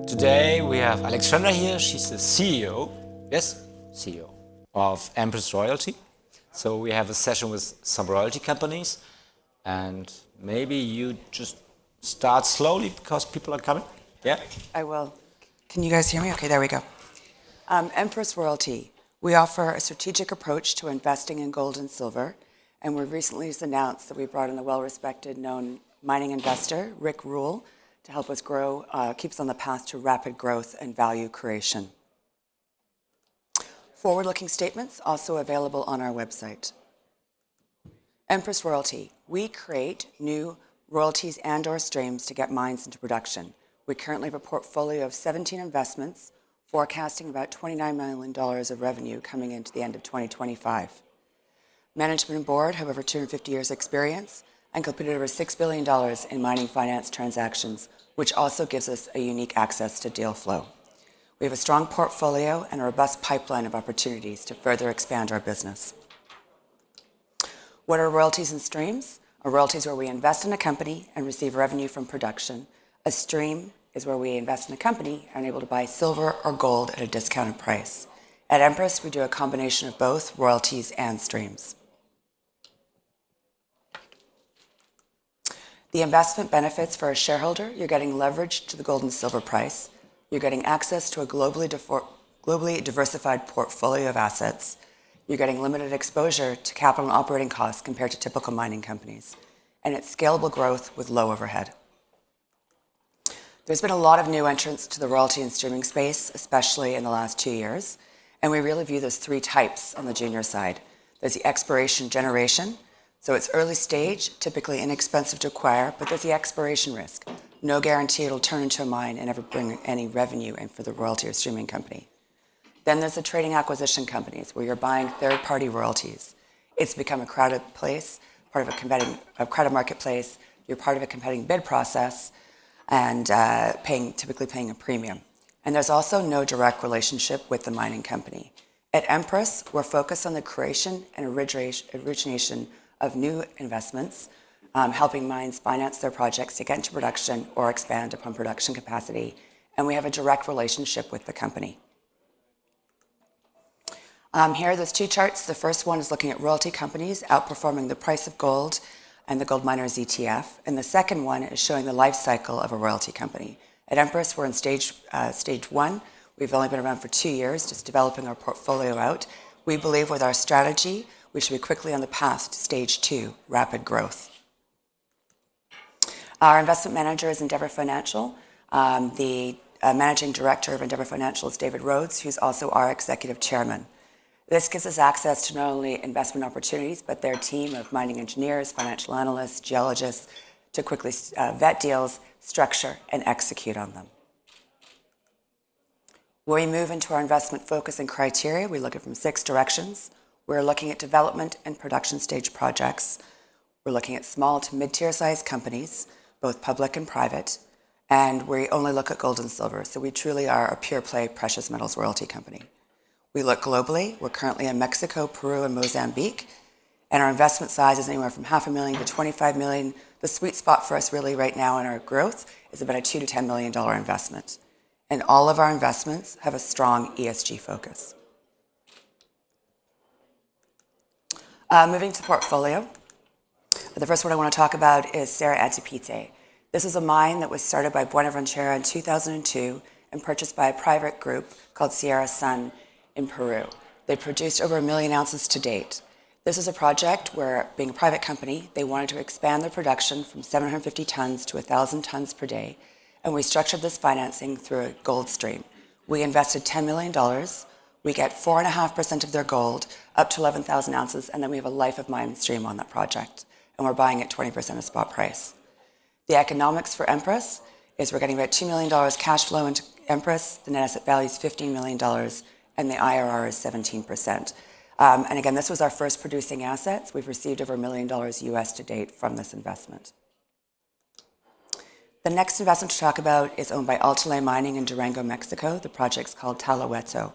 Today we have Alexandra here. She's the CEO, CEO of Empress Royalty. So we have a session with some royalty companies, and maybe you just start slowly because people are coming. Yeah? I will. Can you guys hear me? Okay, there we go. Empress Royalty. We offer a strategic approach to investing in gold and silver, and we recently just announced that we brought in the well-respected, known mining investor, Rick Rule, to help us grow, keep us on the path to rapid growth and value creation. Forward-looking statements also available on our website. Empress Royalty. We create new royalties and/or streams to get mines into production. We currently have a portfolio of 17 investments, forecasting about $29 million of revenue coming into the end of 2025. Management and board have over 250 years' experience and completed over $6 billion in mining finance transactions, which also gives us a unique access to deal flow. We have a strong portfolio and a robust pipeline of opportunities to further expand our business. What are royalties and streams? A royalty is where we invest in a company and receive revenue from production. A stream is where we invest in a company and are able to buy silver or gold at a discounted price. At Empress, we do a combination of both royalties and streams. The investment benefits for a shareholder: you're getting leverage to the gold and silver price, you're getting access to a globally diversified portfolio of assets, you're getting limited exposure to capital and operating costs compared to typical mining companies, and it's scalable growth with low overhead. There's been a lot of new entrants to the royalty and streaming space, especially in the last 2 years, and we really view there's 3 types on the junior side. There's the exploration generation. So it's early stage, typically inexpensive to acquire, but there's the expiration risk. No guarantee it'll turn into a mine and ever bring any revenue in for the royalty or streaming company. Then there's the trading acquisition companies where you're buying third-party royalties. It's become a crowded place, part of a crowded marketplace. You're part of a competing bid process and typically paying a premium. And there's also no direct relationship with the mining company. At Empress, we're focused on the creation and origination of new investments, helping mines finance their projects to get into production or expand upon production capacity, and we have a direct relationship with the company. Here are those 2 charts. The first one is looking at royalty companies outperforming the price of gold and the Gold Miners ETF, and the second one is showing the life cycle of a royalty company. At Empress, we're in stage 1. We've only been around for 2 years, just developing our portfolio out. We believe with our strategy, we should be quickly on the path to stage 2, rapid growth. Our investment manager is Endeavour Financial. The managing director of Endeavour Financial is David Rhodes, who's also our executive chairman. This gives us access to not only investment opportunities, but their team of mining engineers, financial analysts, geologists, to quickly vet deals, structure, and execute on them. When we move into our investment focus and criteria, we look at from 6 directions. We're looking at development and production stage projects. We're looking at small to mid-tier size companies, both public and private, and we only look at gold and silver, so we truly are a pure play precious metals royalty company. We look globally. We're currently in Mexico, Peru, and Mozambique, and our investment size is anywhere from $500,000 to $25 million. The sweet spot for us really right now in our growth is about a $2 to $10 million investment, and all of our investments have a strong ESG focus. Moving to the portfolio, the first one I want to talk about is Cerro Antipite. This is a mine that was started by Buenaventura in 2002 and purchased by a private group called Sierra Sun in Peru. They produced over 1 million ounces to date. This is a project where, being a private company, they wanted to expand their production from 750 tons to 1,000 tons per day, and we structured this financing through a gold stream. We invested $10 million. We get 4.5% of their gold, up to 11,000 ounces, and then we have a life of mine stream on that project, and we're buying at 20% of spot price. The economics for Empress is we're getting about $2 million cash flow into Empress, the net asset value is $15 million, and the IRR is 17%. And again, this was our first producing assets. We've received over $1 million US to date from this investment. The next investment to talk about is owned by Altalay Mining in Durango, Mexico. The project's called Talahueto.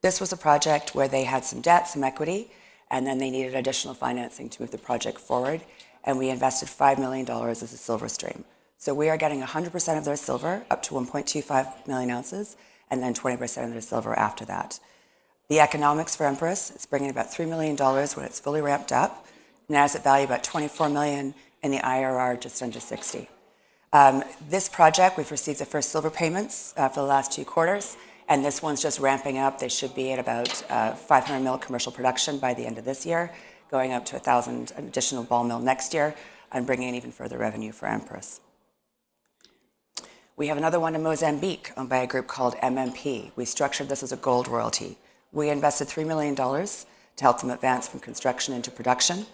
This was a project where they had some debt, some equity, and then they needed additional financing to move the project forward, and we invested $5 million as a silver stream. So we are getting 100% of their silver, up to 1.25 million ounces, and then 20% of their silver after that. The economics for Empress, it's bringing about $3 million when it's fully ramped up, net asset value about $24 million, and the IRR just under 60. This project, we've received the first silver payments for the last 2 quarters, and this one's just ramping up. They should be at about 500 mil commercial production by the end of this year, going up to 1,000 additional ball mill next year, and bringing in even further revenue for Empress. We have another one in Mozambique owned by a group called MMP. We structured this as a gold royalty. We invested $3 million to help them advance from construction into production.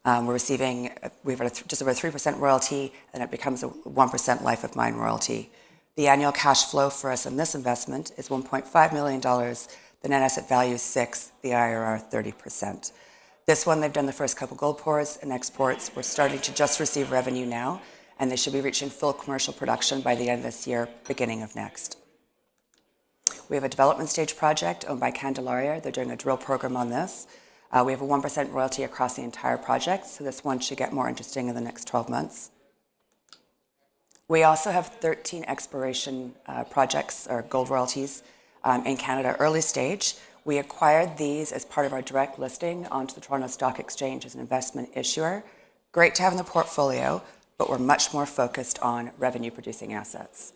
We've got just over a 3% royalty, and it becomes a 1% life of mine royalty. The annual cash flow for us in this investment is $1.5 million. The net asset value is 6, the IRR 30%. This one, they've done the first couple gold pours and exports. We're starting to just receive revenue now, and they should be reaching full commercial production by the end of this year, beginning of next. We have a development stage project owned by Candelaria. They're doing a drill program on this. We have a 1% royalty across the entire project, so this one should get more interesting in the next 12 months. We also have 13 exploration projects or gold royalties in Canada, early stage. We acquired these as part of our direct listing onto the Toronto Stock Exchange as an investment issuer. Great to have in the portfolio, but we're much more focused on revenue-producing assets.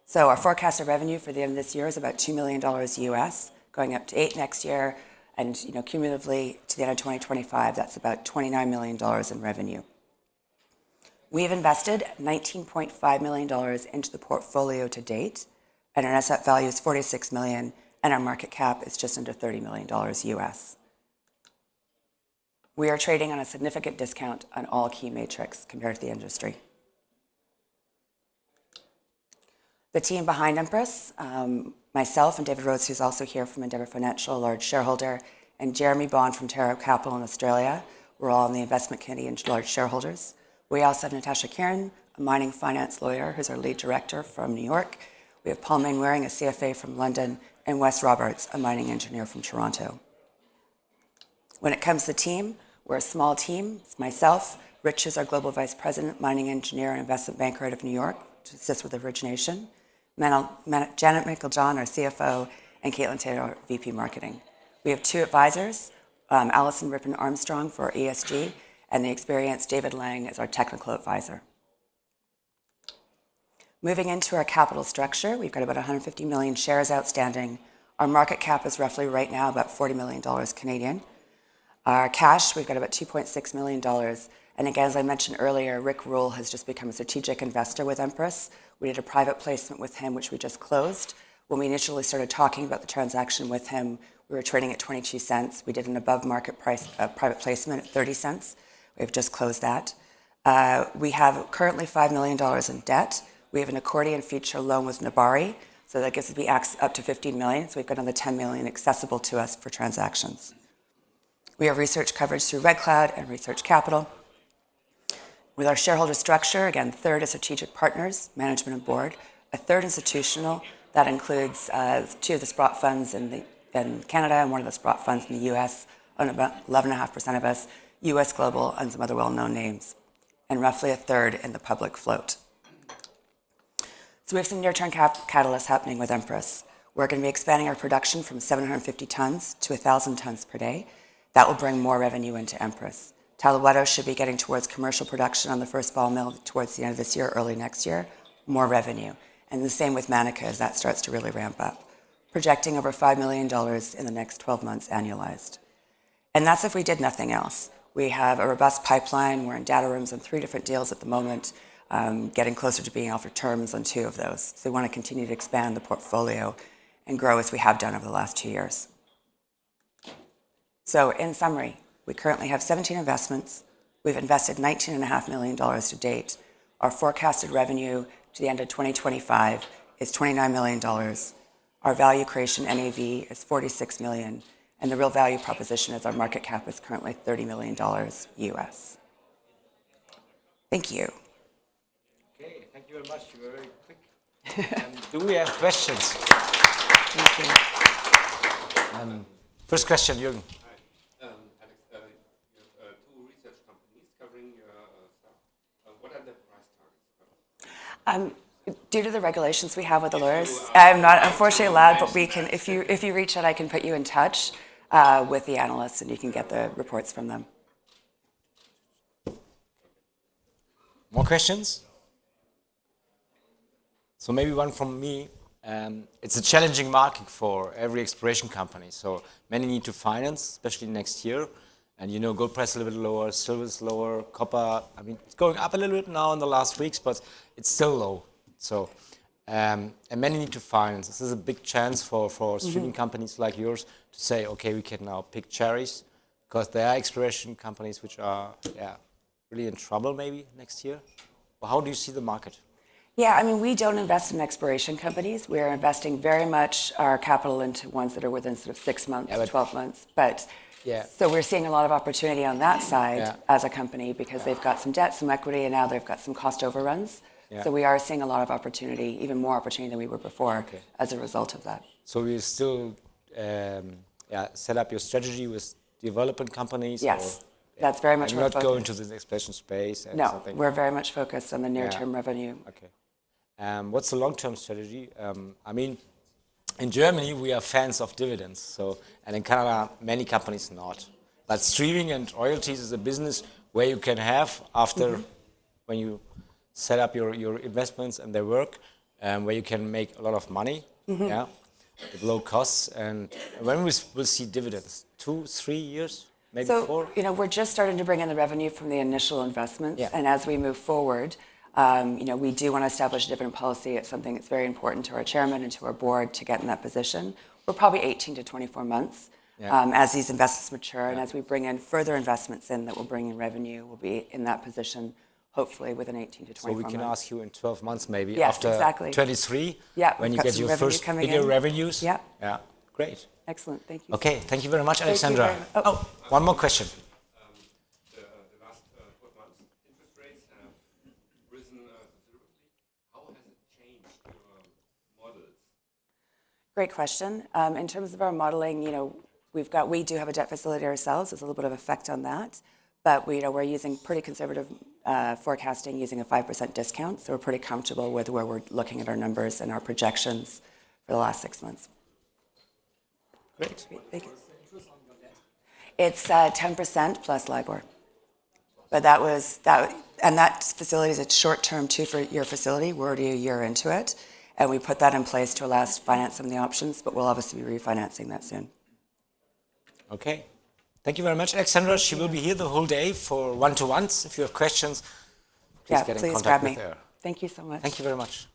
So our forecasted revenue for the end of this year is about $2 million US, going up to 8 next year, and cumulatively to the end of 2025, that's about $29 million in revenue. We've invested $19.5 million into the portfolio to date, and our asset value is $46 million, and our market cap is just under $30 million US. We are trading on a significant discount on all key metrics compared to the industry. The team behind Empress, myself and David Rhodes, who's also here from Endeavour Financial, a large shareholder, and Jeremy Bond from Terra Capital in Australia, we're all on the investment committee and large shareholders. We also have Natasha Kieran, a mining finance lawyer, who's our lead director from New York. We have Paul Mainwaring, a CFA from London, and Wes Roberts, a mining engineer from Toronto. When it comes to the team, we're a small team. It's myself, Rich is our global vice president, mining engineer, and investment banker out of New York to assist with origination. Janet Michael-John, our CFO, and Caitlin Taylor, our VP Marketing. We have 2 advisors, Alison Rippon-Armstrong for ESG, and the experienced David Lang as our technical advisor. Moving into our capital structure, we've got about 150 million shares outstanding. Our market cap is roughly right now about $40 million Canadian. Our cash, we've got about $2.6 million. And again, as I mentioned earlier, Rick Rule has just become a strategic investor with Empress. We did a private placement with him, which we just closed. When we initially started talking about the transaction with him, we were trading at 22 cents. We did an above market price private placement at 30 cents. We've just closed that. We have currently $5 million in debt. We have an accordion feature loan with Nabari, so that gives us up to $15 million. So we've got another $10 million accessible to us for transactions. We have research coverage through Red Cloud and Research Capital. With our shareholder structure, again, third is strategic partners, management and board. A third institutional, that includes 2 of the Sprott funds in Canada and 1 of the Sprott funds in the US, own about 11.5% of us, US Global, and some other well-known names, and roughly a third in the public float. So we have some near-term catalysts happening with Empress. We're going to be expanding our production from 750 tons to 1,000 tons per day. That will bring more revenue into Empress. Talahueto should be getting towards commercial production on the first ball mill towards the end of this year, early next year, more revenue. And the same with Manica as that starts to really ramp up. Projecting over $5 million in the next 12 months annualized. And that's if we did nothing else. We have a robust pipeline. We're in data rooms on 3 different deals at the moment, getting closer to being offered terms on 2 of those. So we want to continue to expand the portfolio and grow as we have done over the last 2 years. So in summary, we currently have 17 investments. We've invested $19.5 million to date. Our forecasted revenue to the end of 2025 is $29 million. Our value creation NAV is $46 million. And the real value proposition is our market cap is currently $30 million US. Thank you. Okay, thank you very much. You were very quick. Do we have questions? Thank you. First question, Jürgen. Due to the regulations we have with the lawyers, I'm not unfortunately allowed, but we can, if you reach out, I can put you in touch with the analysts and you can get the reports from them. More questions? So maybe one from me. It's a challenging market for every exploration company. So many need to finance, especially next year. And you know, gold price a little bit lower, silver is lower, copper, I mean, it's going up a little bit now in the last weeks, but it's still low. So, and many need to finance. This is a big chance for streaming companies like yours to say, okay, we can now pick cherries, because there are exploration companies which are really in trouble maybe next year. Well, how do you see the market? Yeah, I mean, we don't invest in exploration companies. We are investing very much our capital into ones that are within sort of 6 months, 12 months. But so we're seeing a lot of opportunity on that side as a company because they've got some debt, some equity, and now they've got some cost overruns. So we are seeing a lot of opportunity, even more opportunity than we were before as a result of that. So you still set up your strategy with development companies? Yes, that's very much. You're not going to the exploration space? And no, something. We're very much focused on the near-term revenue. Okay. What's the long-term strategy? I mean, in Germany we are fans of dividends, and in Canada many companies not. But streaming and royalties is a business where you can have after when you set up your investments and they work, where you can make a lot of money, with low costs. And when we'll see dividends, 2-3 years, maybe 4. You know, we're just starting to bring in the revenue from the initial investments, and as we move forward, you know, we do want to establish a dividend policy. It's something that's very important to our chairman and to our board to get in that position. We're probably 18 to 24 months as these investments mature, and as we bring in further investments in that will bring in revenue, we'll be in that position. Hopefully within 18 to 24 months. So we can ask you in 12 months maybe, after 23, when you get your first bigger revenues? Yeah, great. Excellent, thank you. Okay, thank you very much, Alexandra. One more question. The last 12 months, interest rates have risen considerably. How has it changed your models? Great question. In terms of our modeling, you know, we do have a debt facility ourselves. There's a little bit of effect on that. But we're using pretty conservative forecasting using a 5% discount. So we're pretty comfortable with where we're looking at our numbers and our projections for the last 6 months. Great. Thank you. It's 10% plus LIBOR. But that facility is a short-term 2-year facility. We're already a year into it. And we put that in place to allow us to finance some of the options, but we'll obviously be refinancing that soon. Okay. Thank you very much, Alexandra. She will be here the whole day for one-to-ones. If you have questions, please get in contact with her. Thank you so much. Thank you very much.